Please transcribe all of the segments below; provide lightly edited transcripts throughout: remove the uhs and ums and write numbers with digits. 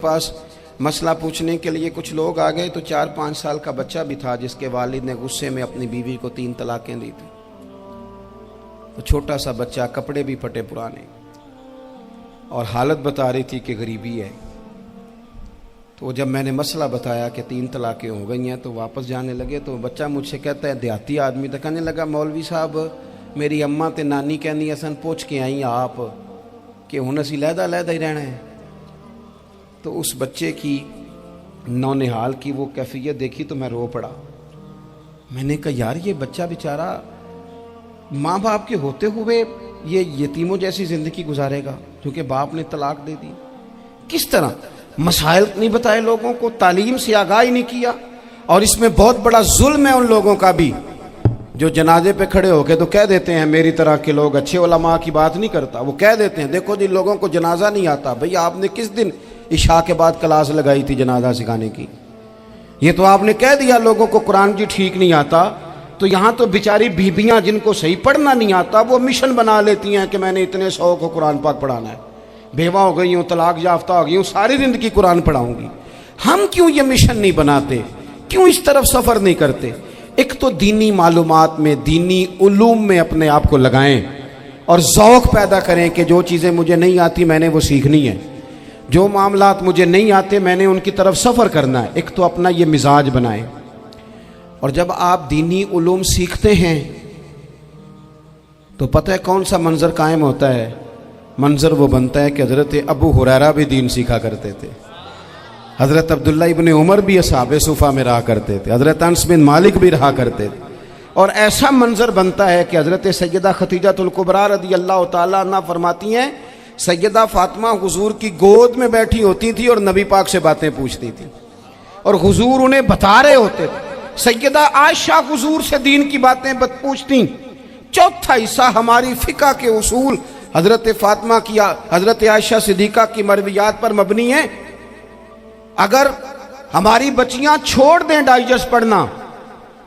پاس مسئلہ پوچھنے کے لیے کچھ لوگ آ گئے تو 4-5 سال کا بچہ بھی تھا جس کے والد نے غصے میں اپنی بیوی کو 3 طلاقیں دی تھی. تو چھوٹا سا بچہ، کپڑے بھی پھٹے پرانے، اور حالت بتا رہی تھی کہ غریبی ہے. تو جب میں نے مسئلہ بتایا کہ 3 طلاقیں ہو گئی ہیں تو واپس جانے لگے. تو بچہ مجھ سے کہتا ہے، دیہاتی آدمی تو کہنے لگا، مولوی صاحب میری اماں تے نانی کہنی اسن پوچھ کے آئی آپ کہ ہن اسی لہدا لہدا ہی رہنا ہے. تو اس بچے کی نونہال کی وہ کیفیت دیکھی تو میں رو پڑا. میں نے کہا یار یہ بچہ بیچارہ ماں باپ کے ہوتے ہوئے یہ یتیموں جیسی زندگی گزارے گا کیونکہ باپ نے طلاق دے دی. کس طرح مسائل نہیں بتائے لوگوں کو، تعلیم سے آگاہی نہیں کیا. اور اس میں بہت بڑا ظلم ہے ان لوگوں کا بھی جو جنازے پہ کھڑے ہو کے تو کہہ دیتے ہیں، میری طرح کے لوگ اچھے علماء کی بات نہیں کرتا، وہ کہہ دیتے ہیں دیکھو جن لوگوں کو جنازہ نہیں آتا. بھئی آپ نے کس دن عشاء کے بعد کلاس لگائی تھی جنازہ سکھانے کی؟ یہ تو آپ نے کہہ دیا لوگوں کو قرآن جی ٹھیک نہیں آتا. تو یہاں تو بیچاری بیویاں جن کو صحیح پڑھنا نہیں آتا وہ مشن بنا لیتی ہیں کہ میں نے اتنے 100 کو قرآن پاک پڑھانا ہے. بیوہ ہو گئی ہوں، طلاق یافتہ ہو گئی ہوں، ساری زندگی قرآن پڑھاؤں گی. ہم کیوں یہ مشن نہیں بناتے؟ کیوں اس طرف سفر نہیں کرتے؟ ایک تو دینی معلومات میں، دینی علوم میں اپنے آپ کو لگائیں اور ذوق پیدا کریں کہ جو چیزیں مجھے نہیں آتی میں نے وہ سیکھنی ہے، جو معاملات مجھے نہیں آتے میں نے ان کی طرف سفر کرنا ہے. ایک تو اپنا یہ مزاج بنائیں. اور جب آپ دینی علوم سیکھتے ہیں تو پتہ ہے کون سا منظر قائم ہوتا ہے؟ منظر وہ بنتا ہے کہ حضرت ابو ہریرہ بھی دین سیکھا کرتے تھے، حضرت عبداللہ ابن عمر بھی اصحاب صفہ میں رہا کرتے تھے، حضرت انس بن مالک بھی رہا کرتے تھے. اور ایسا منظر بنتا ہے کہ حضرت سیدہ خدیجہ الکبریٰ رضی اللہ تعالیٰ عنہ فرماتی ہیں سیدہ فاطمہ حضور کی گود میں بیٹھی ہوتی تھی اور نبی پاک سے باتیں پوچھتی تھی اور حضور انہیں بتا رہے ہوتے تھے. سیدہ عائشہ حضور سے دین کی باتیں پوچھتی. چوتھا حصہ ہماری فقہ کے اصول حضرت فاطمہ کی، حضرت عائشہ صدیقہ کی مرویات پر مبنی ہیں. اگر ہماری بچیاں چھوڑ دیں ڈائجسٹ پڑھنا،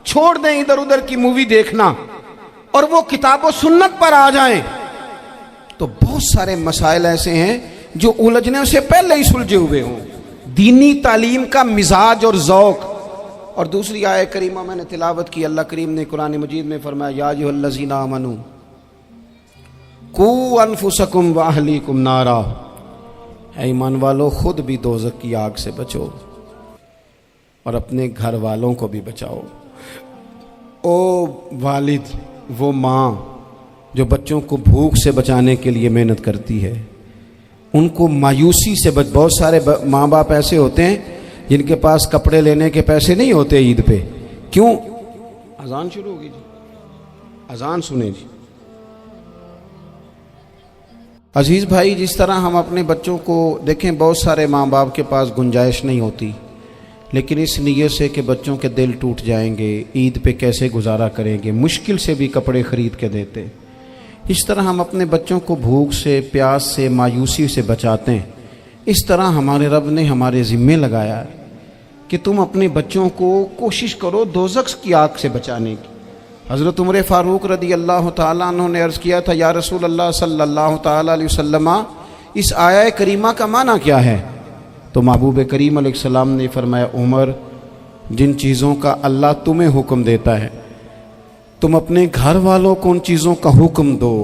چھوڑ دیں ادھر ادھر کی مووی دیکھنا اور وہ کتاب و سنت پر آ جائیں تو بہت سارے مسائل ایسے ہیں جو الجھنے سے پہلے ہی سلجھے ہوئے ہوں. دینی تعلیم کا مزاج اور ذوق. اور دوسری آیت کریمہ میں نے تلاوت کی، اللہ کریم نے قرآن مجید میں فرمایا یا ایھا الذین آمنوا قوا انفسکم واہلیکم نارا، اے ایمان والو خود بھی دوزخ کی آگ سے بچو اور اپنے گھر والوں کو بھی بچاؤ. او والد، وہ ماں جو بچوں کو بھوک سے بچانے کے لیے محنت کرتی ہے، ان کو مایوسی سے بہت سارے ماں باپ ایسے ہوتے ہیں جن کے پاس کپڑے لینے کے پیسے نہیں ہوتے عید پہ. کیوں؟ اذان شروع ہوگی جی، اذان سنیں جی. عزیز بھائی، جس طرح ہم اپنے بچوں کو دیکھیں، بہت سارے ماں باپ کے پاس گنجائش نہیں ہوتی، لیکن اس نیت سے کہ بچوں کے دل ٹوٹ جائیں گے، عید پہ کیسے گزارا کریں گے، مشکل سے بھی کپڑے خرید کے دیتے. اس طرح ہم اپنے بچوں کو بھوک سے، پیاس سے، مایوسی سے بچاتے ہیں. اس طرح ہمارے رب نے ہمارے ذمے لگایا ہے کہ تم اپنے بچوں کو کوشش کرو دوزخ کی آگ سے بچانے کی. حضرت عمر فاروق رضی اللہ تعالیٰ عنہ نے عرض کیا تھا، یا رسول اللہ صلی اللہ تعالیٰ علیہ وسلم، اس آیہ کریمہ کا معنی کیا ہے؟ تو محبوب کریم علیہ السلام نے فرمایا، عمر، جن چیزوں کا اللہ تمہیں حکم دیتا ہے تم اپنے گھر والوں کو ان چیزوں کا حکم دو.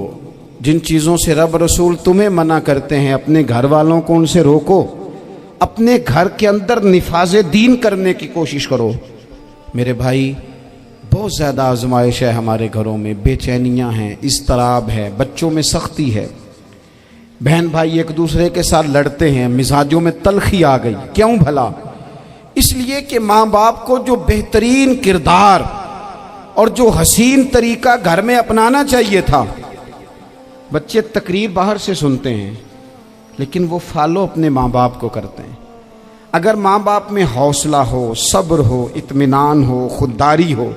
جن چیزوں سے رب رسول تمہیں منع کرتے ہیں اپنے گھر والوں کو ان سے روکو. اپنے گھر کے اندر نفاذ دین کرنے کی کوشش کرو. میرے بھائی، بہت زیادہ آزمائش ہے ہمارے گھروں میں، بے چینیاں ہیں، اضطراب ہے، بچوں میں سختی ہے، بہن بھائی ایک دوسرے کے ساتھ لڑتے ہیں، مزاجوں میں تلخی آ گئی. کیوں بھلا؟ اس لیے کہ ماں باپ کو جو بہترین کردار اور جو حسین طریقہ گھر میں اپنانا چاہیے تھا، بچے تقریر باہر سے سنتے ہیں لیکن وہ فالو اپنے ماں باپ کو کرتے ہیں. اگر ماں باپ میں حوصلہ ہو، صبر ہو، اطمینان ہو، خودداری ہو،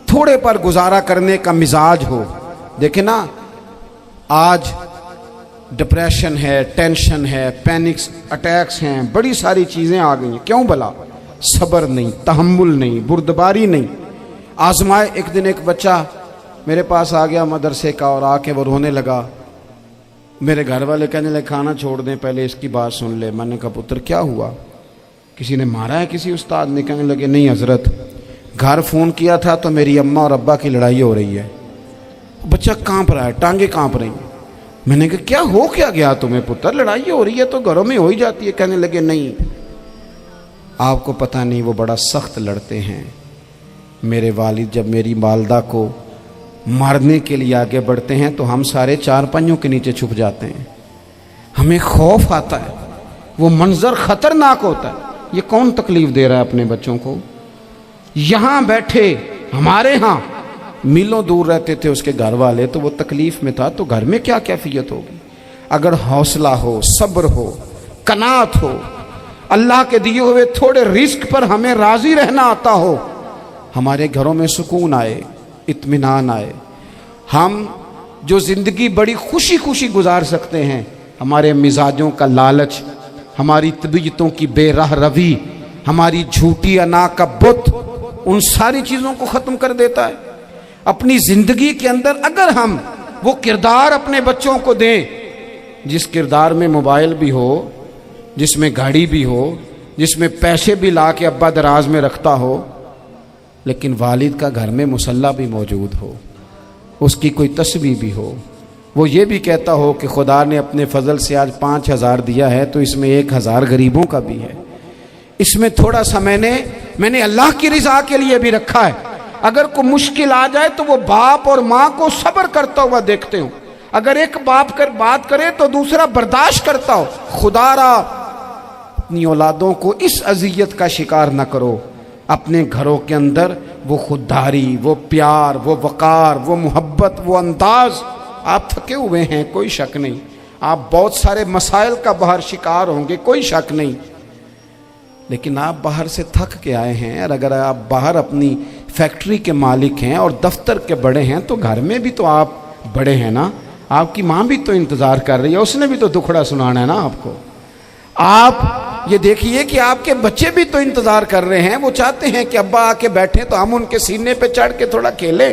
تھوڑے پر گزارا کرنے کا مزاج ہو. دیکھیں نا، آج ڈپریشن ہے، ٹینشن ہے، پینکس اٹیکس ہیں، بڑی ساری چیزیں آ گئی ہیں. کیوں بھلا؟ صبر نہیں، تحمل نہیں، بردباری نہیں. آزمائے. ایک دن ایک بچہ میرے پاس آ گیا مدرسے کا اور آ کے وہ رونے لگا میرے گھر والے کہنے لگے کھانا چھوڑ دیں پہلے اس کی بات سن لے. میں نے کہا پتر کیا ہوا, کسی نے مارا ہے کسی استاد نے؟ کہنے لگے نہیں حضرت, گھر فون کیا تھا تو میری اماں اور ابا کی لڑائی ہو رہی ہے. بچہ کانپ رہا ہے, ٹانگیں کانپ رہی ہیں. میں نے کہا کیا ہو کیا گیا تمہیں پتر, لڑائی ہو رہی ہے تو گھروں میں ہو ہی جاتی ہے. کہنے لگے نہیں آپ کو پتہ نہیں وہ بڑا سخت لڑتے ہیں. میرے والد جب میری والدہ کو مارنے کے لیے آگے بڑھتے ہیں تو ہم سارے چار پنجوں کے نیچے چھپ جاتے ہیں, ہمیں خوف آتا ہے, وہ منظر خطرناک ہوتا ہے. یہ کون تکلیف دے رہا ہے اپنے بچوں کو؟ یہاں بیٹھے ہمارے ہاں میلوں دور رہتے تھے اس کے گھر والے, تو وہ تکلیف میں تھا, تو گھر میں کیا کیفیت ہوگی؟ اگر حوصلہ ہو, صبر ہو, قناعت ہو, اللہ کے دیے ہوئے تھوڑے رزق پر ہمیں راضی رہنا آتا ہو, ہمارے گھروں میں سکون آئے, اطمینان آئے, ہم جو زندگی بڑی خوشی خوشی گزار سکتے ہیں. ہمارے مزاجوں کا لالچ, ہماری طبیعتوں کی بے راہ روی, ہماری جھوٹی انا کا بت, ان ساری چیزوں کو ختم کر دیتا ہے. اپنی زندگی کے اندر اگر ہم وہ کردار اپنے بچوں کو دیں جس کردار میں موبائل بھی ہو, جس میں گاڑی بھی ہو, جس میں پیسے بھی لا کے ابا دراز میں رکھتا ہو, لیکن والد کا گھر میں مصلی بھی موجود ہو, اس کی کوئی تسبیح بھی ہو, وہ یہ بھی کہتا ہو کہ خدا نے اپنے فضل سے آج 5,000 دیا ہے تو اس میں 1,000 غریبوں کا بھی ہے, اس میں تھوڑا سا میں نے اللہ کی رضا کے لیے بھی رکھا ہے. اگر کوئی مشکل آ جائے تو وہ باپ اور ماں کو صبر کرتا ہوا دیکھتے ہوں. اگر ایک باپ کر بات کرے تو دوسرا برداشت کرتا ہو. خدا را اپنی اولادوں کو اس اذیت کا شکار نہ کرو. اپنے گھروں کے اندر وہ خودداری, وہ پیار, وہ وقار, وہ محبت, وہ انداز. آپ تھکے ہوئے ہیں کوئی شک نہیں, آپ بہت سارے مسائل کا باہر شکار ہوں گے کوئی شک نہیں, لیکن آپ باہر سے تھک کے آئے ہیں. اور اگر آپ باہر اپنی فیکٹری کے مالک ہیں اور دفتر کے بڑے ہیں تو گھر میں بھی تو آپ بڑے ہیں نا. آپ کی ماں بھی تو انتظار کر رہی ہے, اس نے بھی تو دکھڑا سنانا ہے نا آپ کو. آپ یہ دیکھیے کہ آپ کے بچے بھی تو انتظار کر رہے ہیں, وہ چاہتے ہیں کہ ابا آ کے بیٹھیں تو ہم ان کے سینے پہ چڑھ کے تھوڑا کھیلیں.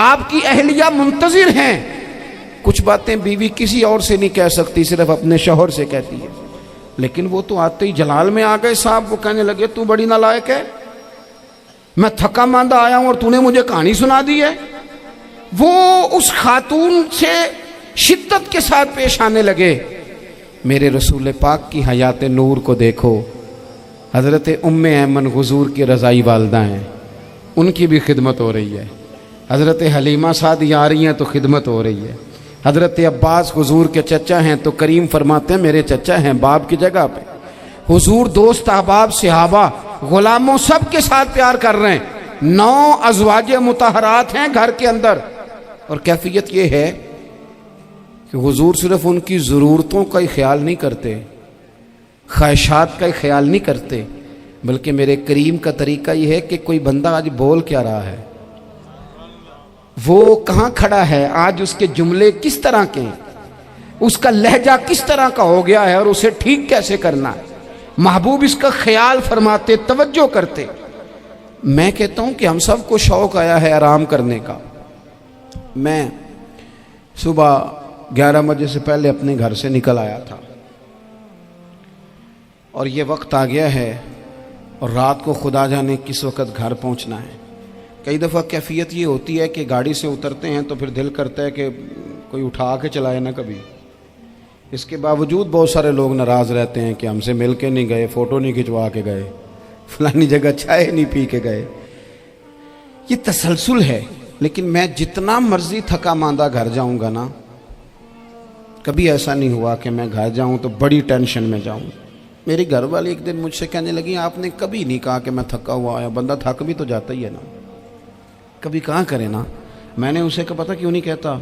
آپ کی اہلیہ منتظر ہیں. کچھ باتیں بیوی کسی اور سے نہیں کہہ سکتی, صرف اپنے شوہر سے کہتی ہے, لیکن وہ تو آتے ہی جلال میں آ گئے صاحب. وہ کہنے لگے تو بڑی نالائق ہے, میں تھکا ماندہ آیا ہوں اور تو نے مجھے کہانی سنا دی ہے. وہ اس خاتون سے شدت کے ساتھ پیش آنے لگے. میرے رسول پاک کی حیات نور کو دیکھو, حضرت ام ایمن حضور کی رضائی والدہ ہیں, ان کی بھی خدمت ہو رہی ہے. حضرت حلیمہ سعدی آ رہی ہیں تو خدمت ہو رہی ہے. حضرت عباس حضور کے چچا ہیں تو کریم فرماتے ہیں میرے چچا ہیں باپ کی جگہ پہ. حضور دوست احباب صحابہ غلاموں سب کے ساتھ پیار کر رہے ہیں. 9 ازواج مطہرات ہیں گھر کے اندر, اور کیفیت یہ ہے کہ حضور صرف ان کی ضرورتوں کا ہی خیال نہیں کرتے, خواہشات کا ہی خیال نہیں کرتے, بلکہ میرے کریم کا طریقہ یہ ہے کہ کوئی بندہ آج بول کیا رہا ہے, وہ کہاں کھڑا ہے آج, اس کے جملے کس طرح کے ہیں, اس کا لہجہ کس طرح کا ہو گیا ہے اور اسے ٹھیک کیسے کرنا ہے. محبوب اس کا خیال فرماتے, توجہ کرتے. میں کہتا ہوں کہ ہم سب کو شوق آیا ہے آرام کرنے کا. میں صبح 11 بجے سے پہلے اپنے گھر سے نکل آیا تھا اور یہ وقت آ گیا ہے اور رات کو خدا جانے کس وقت گھر پہنچنا ہے. کئی دفعہ کیفیت یہ ہوتی ہے کہ گاڑی سے اترتے ہیں تو پھر دل کرتا ہے کہ کوئی اٹھا کے چلائے نہ کبھی. اس کے باوجود بہت سارے لوگ ناراض رہتے ہیں کہ ہم سے مل کے نہیں گئے, فوٹو نہیں کھنچوا کے گئے, فلانی جگہ چائے نہیں پی کے گئے. یہ تسلسل ہے. لیکن میں جتنا مرضی تھکا ماندہ گھر جاؤں گا نا, کبھی ایسا نہیں ہوا کہ میں گھر جاؤں تو بڑی ٹینشن میں جاؤں. میری گھر والی ایک دن مجھ سے کہنے لگی آپ نے کبھی نہیں کہا کہ میں تھکا ہوا آیا. بندہ تھک بھی تو جاتا ہی ہے نا, کبھی کہاں کرے نا. میں نے اسے کہا پتہ کیوں نہیں کہتا,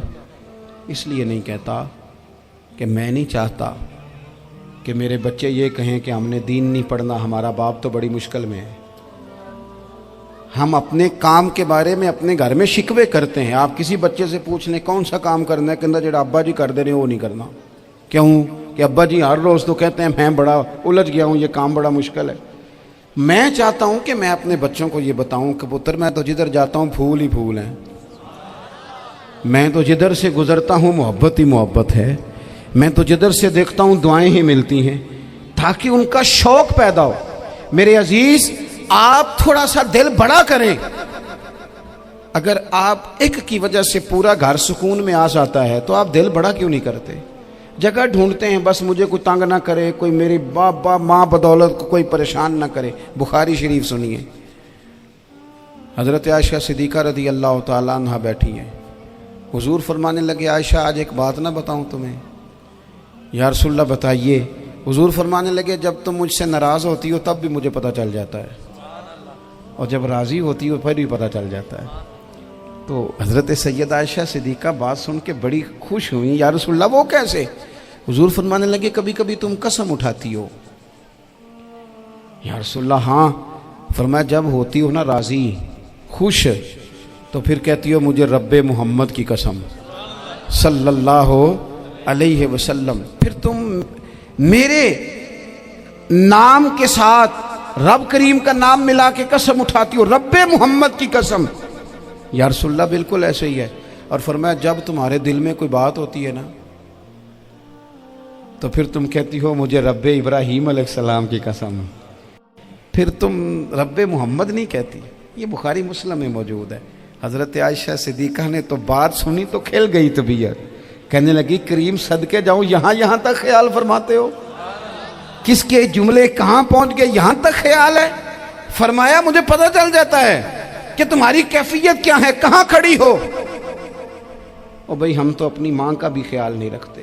اس لیے نہیں کہتا کہ میں نہیں چاہتا کہ میرے بچے یہ کہیں کہ ہم نے دین نہیں پڑھنا, ہمارا باپ تو بڑی مشکل میں ہے. ہم اپنے کام کے بارے میں اپنے گھر میں شکوے کرتے ہیں. آپ کسی بچے سے پوچھ لیں کون سا کام کرنا ہے, کہ اندر جڑا ابا جی کر دے رہے ہیں وہ نہیں کرنا. کیوں کہ ابا جی ہر روز تو کہتے ہیں میں بڑا الجھ گیا ہوں, یہ کام بڑا مشکل ہے. میں چاہتا ہوں کہ میں اپنے بچوں کو یہ بتاؤں کہ پتر میں تو جدھر جاتا ہوں پھول ہی پھول ہیں. میں تو جدھر سے گزرتا ہوں محبت ہی محبت ہے، میں تو جدھر سے دیکھتا ہوں دعائیں ہی ملتی ہیں، تاکہ ان کا شوق پیدا ہو۔ میرے عزیز، آپ تھوڑا سا دل بڑا کریں۔ اگر آپ ایک کی وجہ سے پورا گھر سکون میں آ جاتا ہے تو آپ دل بڑا کیوں نہیں کرتے؟ جگہ ڈھونڈتے ہیں بس مجھے کوئی تنگ نہ کرے، کوئی میری باپ ماں بدولت کو کوئی پریشان نہ کرے۔ بخاری شریف سنیے، حضرت عائشہ صدیقہ رضی اللہ تعالیٰ عنہ بیٹھی ہیں، حضور فرمانے لگے عائشہ آج ایک بات نہ بتاؤں تمہیں؟ یا رسول اللہ بتائیے۔ حضور فرمانے لگے جب تم مجھ سے ناراض ہوتی ہو تب بھی مجھے پتہ چل جاتا ہے، اور جب راضی ہوتی ہو پھر بھی پتہ چل جاتا ہے۔ تو حضرت سیدہ عائشہ صدیقہ بات سن کے بڑی خوش ہوئی، یا رسول اللہ وہ کیسے؟ حضور فرمانے لگے کبھی کبھی تم قسم اٹھاتی ہو۔ یا رسول اللہ ہاں۔ فرمایا جب ہوتی ہو نا راضی، خوش، تو پھر کہتی ہو مجھے رب محمد کی قسم صلی اللہ علیہ وسلم، پھر تم میرے نام کے ساتھ رب کریم کا نام ملا کے قسم اٹھاتی ہو، رب محمد کی قسم۔ یا رسول اللہ بالکل ایسے ہی ہے۔ اور فرمایا جب تمہارے دل میں کوئی بات ہوتی ہے نا تو پھر تم کہتی ہو مجھے رب ابراہیم علیہ السلام کی قسم، پھر تم رب محمد نہیں کہتی۔ یہ بخاری مسلم میں موجود ہے۔ حضرت عائشہ صدیقہ نے تو بات سنی تو کھل گئی طبیعت، کہنے لگی کریم صدقے جاؤں، یہاں تک خیال فرماتے ہو؟ کس کے جملے کہاں پہنچ گئے، یہاں تک خیال ہے؟ فرمایا مجھے پتہ چل جاتا ہے کہ تمہاری کیفیت کیا ہے، کہاں کھڑی ہو۔ اور بھئی ہم تو اپنی ماں کا بھی خیال نہیں رکھتے۔